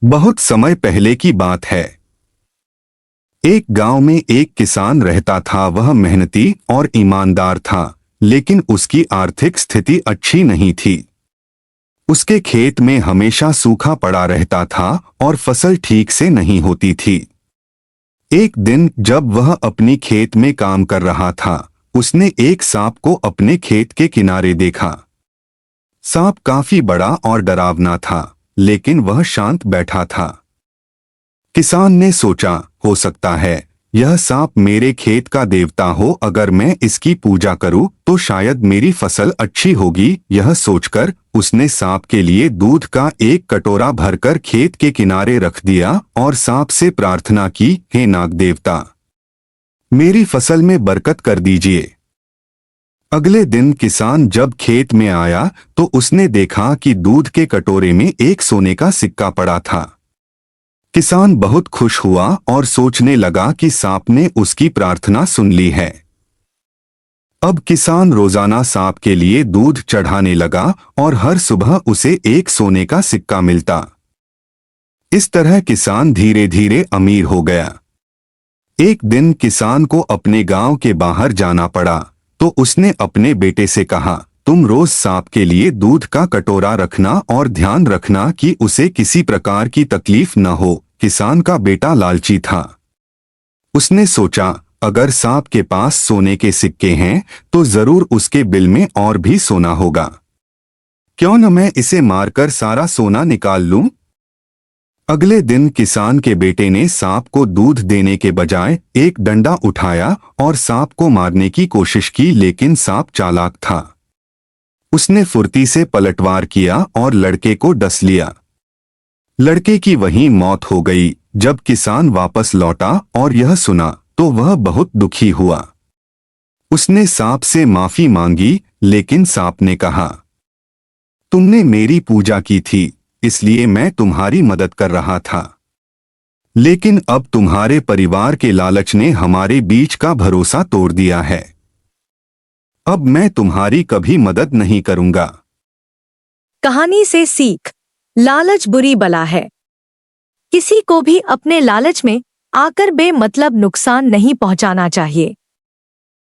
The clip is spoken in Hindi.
बहुत समय पहले की बात है। एक गांव में एक किसान रहता था। वह मेहनती और ईमानदार था, लेकिन उसकी आर्थिक स्थिति अच्छी नहीं थी। उसके खेत में हमेशा सूखा पड़ा रहता था और फसल ठीक से नहीं होती थी। एक दिन जब वह अपनी खेत में काम कर रहा था, उसने एक सांप को अपने खेत के किनारे देखा। सांप काफी बड़ा और डरावना था, लेकिन वह शांत बैठा था। किसान ने सोचा, हो सकता है यह सांप मेरे खेत का देवता हो। अगर मैं इसकी पूजा करूं तो शायद मेरी फसल अच्छी होगी। यह सोचकर उसने सांप के लिए दूध का एक कटोरा भरकर खेत के किनारे रख दिया और सांप से प्रार्थना की, हे नाग देवता, मेरी फसल में बरकत कर दीजिए। अगले दिन किसान जब खेत में आया तो उसने देखा कि दूध के कटोरे में एक सोने का सिक्का पड़ा था। किसान बहुत खुश हुआ और सोचने लगा कि सांप ने उसकी प्रार्थना सुन ली है। अब किसान रोजाना सांप के लिए दूध चढ़ाने लगा और हर सुबह उसे एक सोने का सिक्का मिलता। इस तरह किसान धीरे धीरे अमीर हो गया। एक दिन किसान को अपने गांव के बाहर जाना पड़ा, तो उसने अपने बेटे से कहा, तुम रोज सांप के लिए दूध का कटोरा रखना और ध्यान रखना कि उसे किसी प्रकार की तकलीफ न हो। किसान का बेटा लालची था। उसने सोचा, अगर सांप के पास सोने के सिक्के हैं तो जरूर उसके बिल में और भी सोना होगा। क्यों न मैं इसे मारकर सारा सोना निकाल लूं? अगले दिन किसान के बेटे ने सांप को दूध देने के बजाय एक डंडा उठाया और सांप को मारने की कोशिश की, लेकिन सांप चालाक था। उसने फुर्ती से पलटवार किया और लड़के को डस लिया। लड़के की वहीं मौत हो गई। जब किसान वापस लौटा और यह सुना तो वह बहुत दुखी हुआ। उसने सांप से माफी मांगी, लेकिन सांप ने कहा, तुमने मेरी पूजा की थी, इसलिए मैं तुम्हारी मदद कर रहा था। लेकिन अब तुम्हारे परिवार के लालच ने हमारे बीच का भरोसा तोड़ दिया है। अब मैं तुम्हारी कभी मदद नहीं करूंगा। कहानी से सीख। लालच बुरी बला है। किसी को भी अपने लालच में आकर बेमतलब नुकसान नहीं पहुंचाना चाहिए।